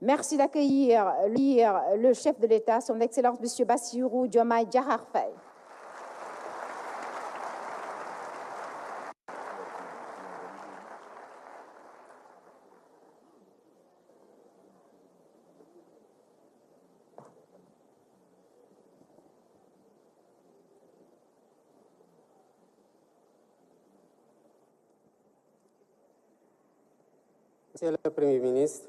Merci d'accueillir le chef de l'État, son Excellence M. Bassirou Diomaye Diakhar Faye. Monsieur le Premier ministre,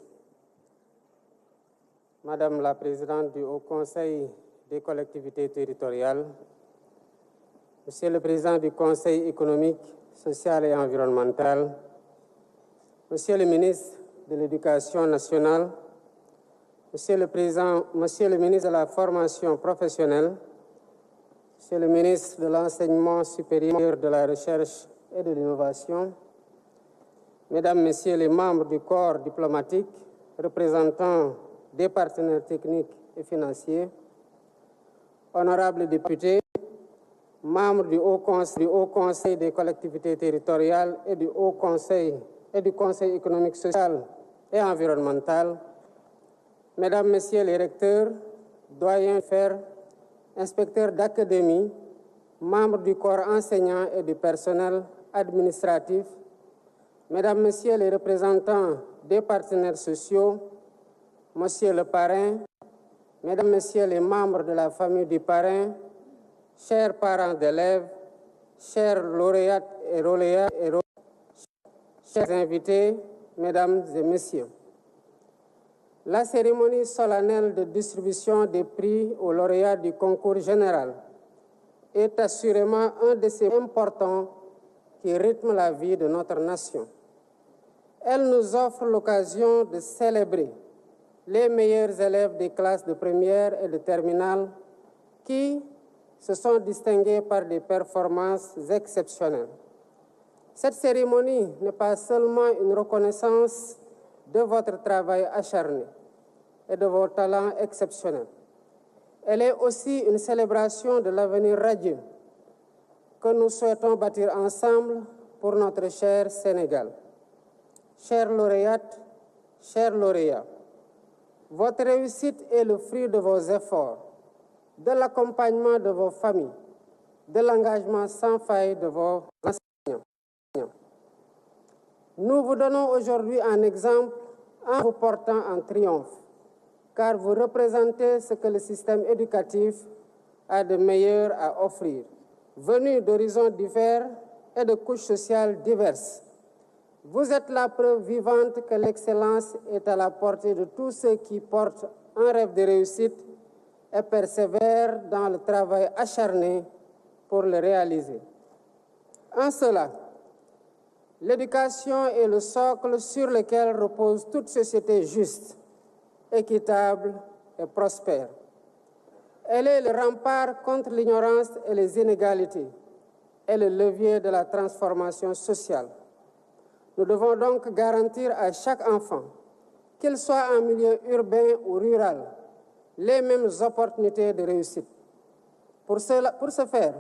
Madame la Présidente du Haut Conseil des collectivités territoriales, Monsieur le Président du Conseil économique, social et environnemental, Monsieur le ministre de l'Éducation nationale, Monsieur le ministre de la Formation professionnelle, Monsieur le ministre de l'Enseignement supérieur, de la Recherche et de l'Innovation, Mesdames, Messieurs les membres du corps diplomatique, représentants des partenaires techniques et financiers, honorables députés, membres du Haut Conseil des collectivités territoriales et du Conseil économique, social et environnemental, Mesdames, Messieurs les recteurs, doyens faire, inspecteurs d'académie, membres du corps enseignant et du personnel administratif, Mesdames, Messieurs les représentants des partenaires sociaux, Monsieur le parrain, Mesdames, Messieurs les membres de la famille du parrain, chers parents d'élèves, chers lauréates et lauréats, chers invités, Mesdames et Messieurs. La cérémonie solennelle de distribution des prix aux lauréats du concours général est assurément un de ces importants qui rythment la vie de notre nation. Elle nous offre l'occasion de célébrer les meilleurs élèves des classes de première et de terminale qui se sont distingués par des performances exceptionnelles. Cette cérémonie n'est pas seulement une reconnaissance de votre travail acharné et de vos talents exceptionnels. Elle est aussi une célébration de l'avenir radieux que nous souhaitons bâtir ensemble pour notre cher Sénégal. Chères lauréates, chers lauréats, votre réussite est le fruit de vos efforts, de l'accompagnement de vos familles, de l'engagement sans faille de vos enseignants. Nous vous donnons aujourd'hui un exemple en vous portant en triomphe, car vous représentez ce que le système éducatif a de meilleur à offrir. Venus d'horizons divers et de couches sociales diverses, vous êtes la preuve vivante que l'excellence est à la portée de tous ceux qui portent un rêve de réussite et persévèrent dans le travail acharné pour le réaliser. En cela, l'éducation est le socle sur lequel repose toute société juste, équitable et prospère. Elle est le rempart contre l'ignorance et les inégalités et le levier de la transformation sociale. Nous devons donc garantir à chaque enfant, qu'il soit en milieu urbain ou rural, les mêmes opportunités de réussite. Pour ce faire,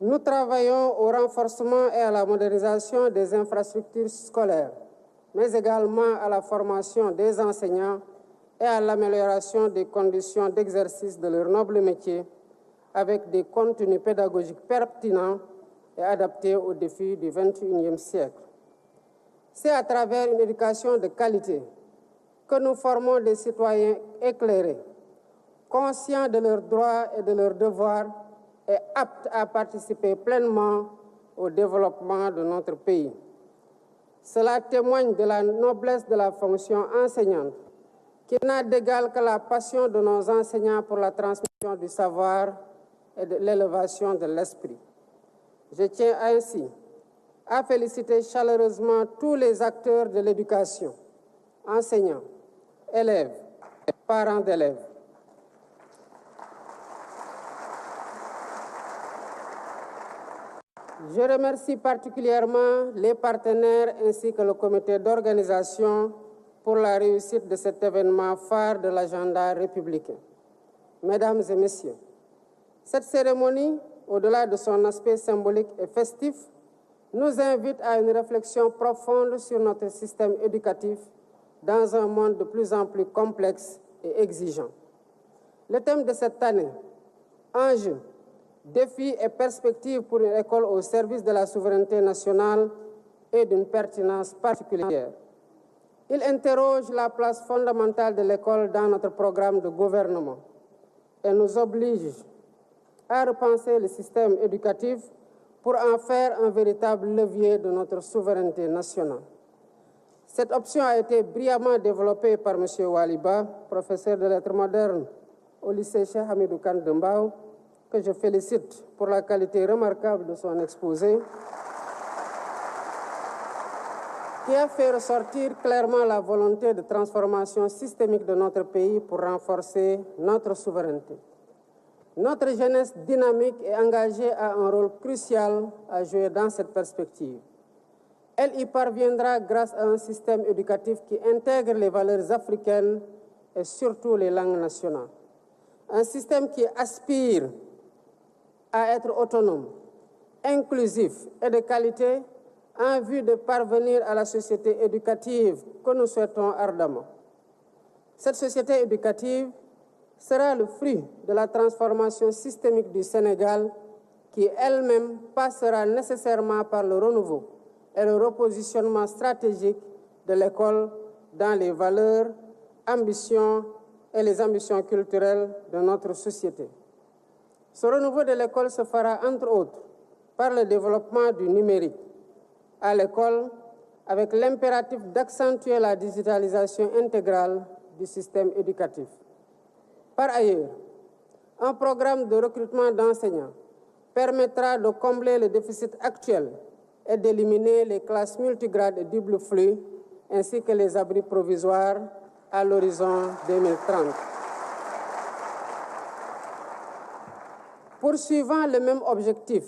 nous travaillons au renforcement et à la modernisation des infrastructures scolaires, mais également à la formation des enseignants et à l'amélioration des conditions d'exercice de leur noble métier avec des contenus pédagogiques pertinents et adaptés aux défis du XXIe siècle. C'est à travers une éducation de qualité que nous formons des citoyens éclairés, conscients de leurs droits et de leurs devoirs et aptes à participer pleinement au développement de notre pays. Cela témoigne de la noblesse de la fonction enseignante, qui n'a d'égal que la passion de nos enseignants pour la transmission du savoir et de l'élévation de l'esprit. Je tiens ainsi à féliciter chaleureusement tous les acteurs de l'éducation, enseignants, élèves, parents d'élèves. Je remercie particulièrement les partenaires ainsi que le comité d'organisation pour la réussite de cet événement phare de l'agenda républicain. Mesdames et messieurs, cette cérémonie, au-delà de son aspect symbolique et festif, nous invite à une réflexion profonde sur notre système éducatif, dans un monde de plus en plus complexe et exigeant. Le thème de cette année, enjeux, défis et perspectives pour une école au service de la souveraineté nationale, est d'une pertinence particulière. Il interroge la place fondamentale de l'école dans notre programme de gouvernement et nous oblige à repenser le système éducatif pour en faire un véritable levier de notre souveraineté nationale. Cette option a été brillamment développée par M. Waliba, professeur de lettres modernes au lycée Cheikh Hamidou Kane de Mbao, que je félicite pour la qualité remarquable de son exposé, qui a fait ressortir clairement la volonté de transformation systémique de notre pays pour renforcer notre souveraineté. Notre jeunesse dynamique et engagée a un rôle crucial à jouer dans cette perspective. Elle y parviendra grâce à un système éducatif qui intègre les valeurs africaines et surtout les langues nationales. Un système qui aspire à être autonome, inclusif et de qualité en vue de parvenir à la société éducative que nous souhaitons ardemment. Cette société éducative sera le fruit de la transformation systémique du Sénégal qui elle-même passera nécessairement par le renouveau et le repositionnement stratégique de l'école dans les valeurs, ambitions et les ambitions culturelles de notre société. Ce renouveau de l'école se fera entre autres par le développement du numérique à l'école avec l'impératif d'accentuer la digitalisation intégrale du système éducatif. Par ailleurs, un programme de recrutement d'enseignants permettra de combler le déficit actuel et d'éliminer les classes multigrades et double flux, ainsi que les abris provisoires à l'horizon 2030. Poursuivant le même objectif,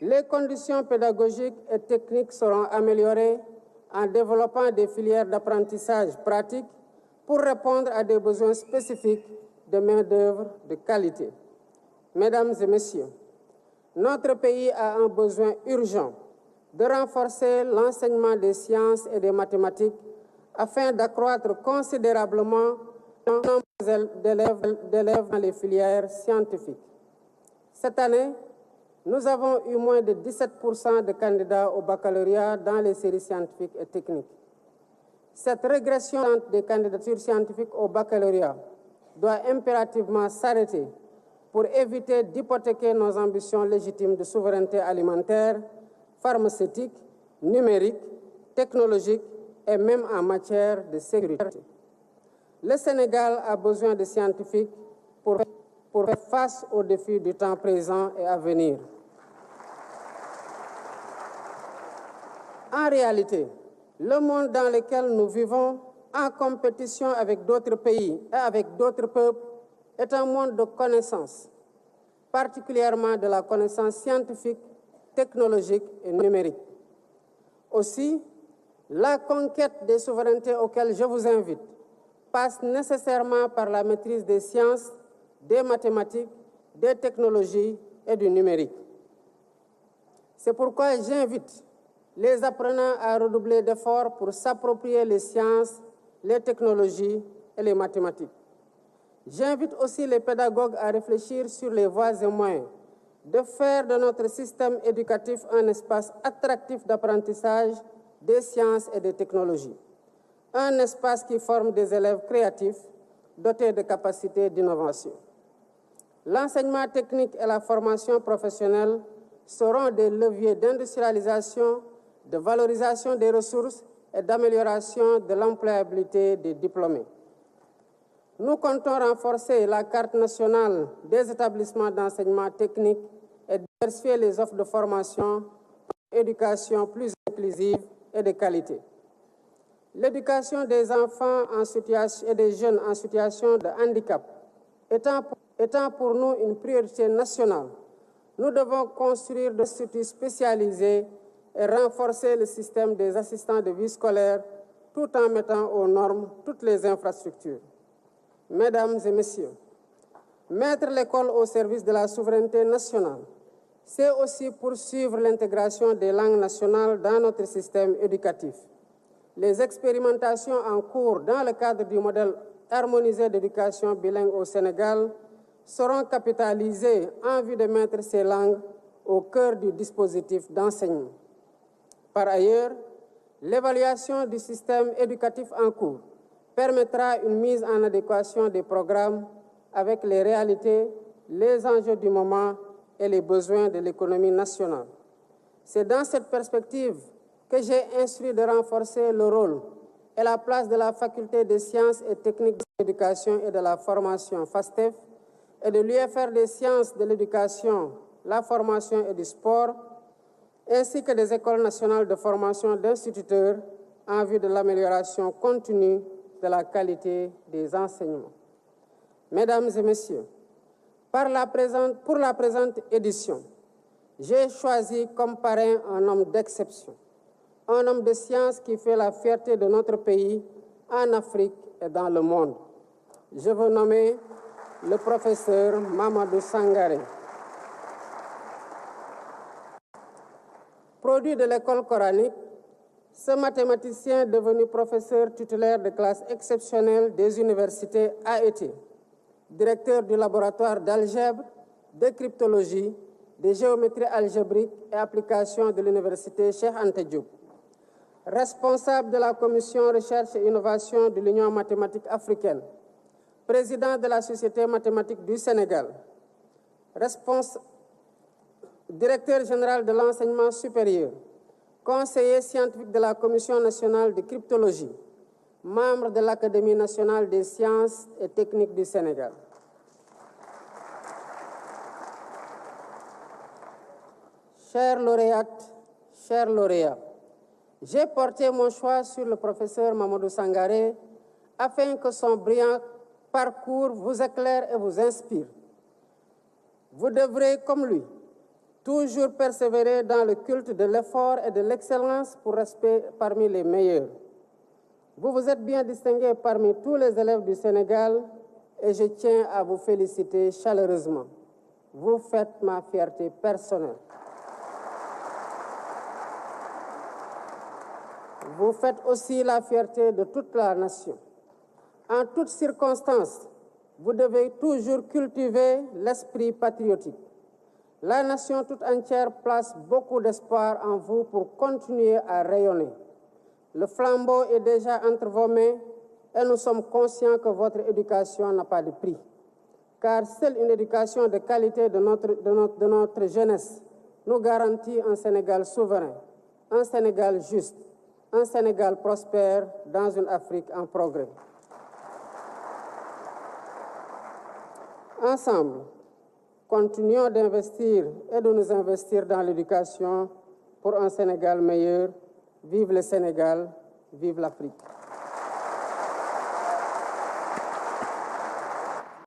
les conditions pédagogiques et techniques seront améliorées en développant des filières d'apprentissage pratique pour répondre à des besoins spécifiques de main-d'œuvre de qualité. Mesdames et messieurs, notre pays a un besoin urgent de renforcer l'enseignement des sciences et des mathématiques afin d'accroître considérablement le nombre d'élèves dans les filières scientifiques. Cette année, nous avons eu moins de 17% de candidats au baccalauréat dans les séries scientifiques et techniques. Cette régression des candidatures scientifiques au baccalauréat doit impérativement s'arrêter pour éviter d'hypothéquer nos ambitions légitimes de souveraineté alimentaire, pharmaceutique, numérique, technologique et même en matière de sécurité. Le Sénégal a besoin de scientifiques pour faire face aux défis du temps présent et à venir. En réalité, le monde dans lequel nous vivons, en compétition avec d'autres pays et avec d'autres peuples, est un monde de connaissances, particulièrement de la connaissance scientifique, technologique et numérique. Aussi, la conquête des souverainetés auxquelles je vous invite passe nécessairement par la maîtrise des sciences, des mathématiques, des technologies et du numérique. C'est pourquoi j'invite les apprenants à redoubler d'efforts pour s'approprier les sciences, les technologies et les mathématiques. J'invite aussi les pédagogues à réfléchir sur les voies et moyens de faire de notre système éducatif un espace attractif d'apprentissage des sciences et des technologies. Un espace qui forme des élèves créatifs, dotés de capacités d'innovation. L'enseignement technique et la formation professionnelle seront des leviers d'industrialisation, de valorisation des ressources et d'amélioration de l'employabilité des diplômés. Nous comptons renforcer la carte nationale des établissements d'enseignement technique et diversifier les offres de formation pour une éducation plus inclusive et de qualité. L'éducation des enfants et des jeunes en situation de handicap étant pour nous une priorité nationale, nous devons construire des instituts spécialisés et renforcer le système des assistants de vie scolaire tout en mettant aux normes toutes les infrastructures. Mesdames et messieurs, mettre l'école au service de la souveraineté nationale, c'est aussi poursuivre l'intégration des langues nationales dans notre système éducatif. Les expérimentations en cours dans le cadre du modèle harmonisé d'éducation bilingue au Sénégal seront capitalisées en vue de mettre ces langues au cœur du dispositif d'enseignement. Par ailleurs, l'évaluation du système éducatif en cours permettra une mise en adéquation des programmes avec les réalités, les enjeux du moment et les besoins de l'économie nationale. C'est dans cette perspective que j'ai instruit de renforcer le rôle et la place de la Faculté des sciences et techniques de l'éducation et de la formation FASTEF et de l'UFR des sciences de l'éducation, la formation et du sport, ainsi que des écoles nationales de formation d'instituteurs en vue de l'amélioration continue de la qualité des enseignements. Mesdames et messieurs, pour la présente édition, j'ai choisi comme parrain un homme d'exception, un homme de science qui fait la fierté de notre pays en Afrique et dans le monde. Je veux nommer le professeur Mamadou Sangaré. Produit de l'école coranique, ce mathématicien devenu professeur titulaire de classe exceptionnelle des universités a été directeur du laboratoire d'algèbre, de cryptologie, de géométrie algébrique et application de l'université Cheikh Anta Diop, responsable de la commission recherche et innovation de l'Union mathématique africaine, président de la Société mathématique du Sénégal, directeur général de l'enseignement supérieur, conseiller scientifique de la Commission nationale de cryptologie, membre de l'Académie nationale des sciences et techniques du Sénégal. Chers lauréates, chers lauréats, j'ai porté mon choix sur le professeur Mamadou Sangaré afin que son brillant parcours vous éclaire et vous inspire. Vous devrez, comme lui, toujours persévérer dans le culte de l'effort et de l'excellence pour rester parmi les meilleurs. Vous vous êtes bien distingué parmi tous les élèves du Sénégal et je tiens à vous féliciter chaleureusement. Vous faites ma fierté personnelle. Vous faites aussi la fierté de toute la nation. En toutes circonstances, vous devez toujours cultiver l'esprit patriotique. La nation toute entière place beaucoup d'espoir en vous pour continuer à rayonner. Le flambeau est déjà entre vos mains et nous sommes conscients que votre éducation n'a pas de prix. Car seule une éducation de qualité de notre jeunesse nous garantit un Sénégal souverain, un Sénégal juste, un Sénégal prospère dans une Afrique en progrès. Ensemble, continuons d'investir et de nous investir dans l'éducation pour un Sénégal meilleur. Vive le Sénégal, vive l'Afrique.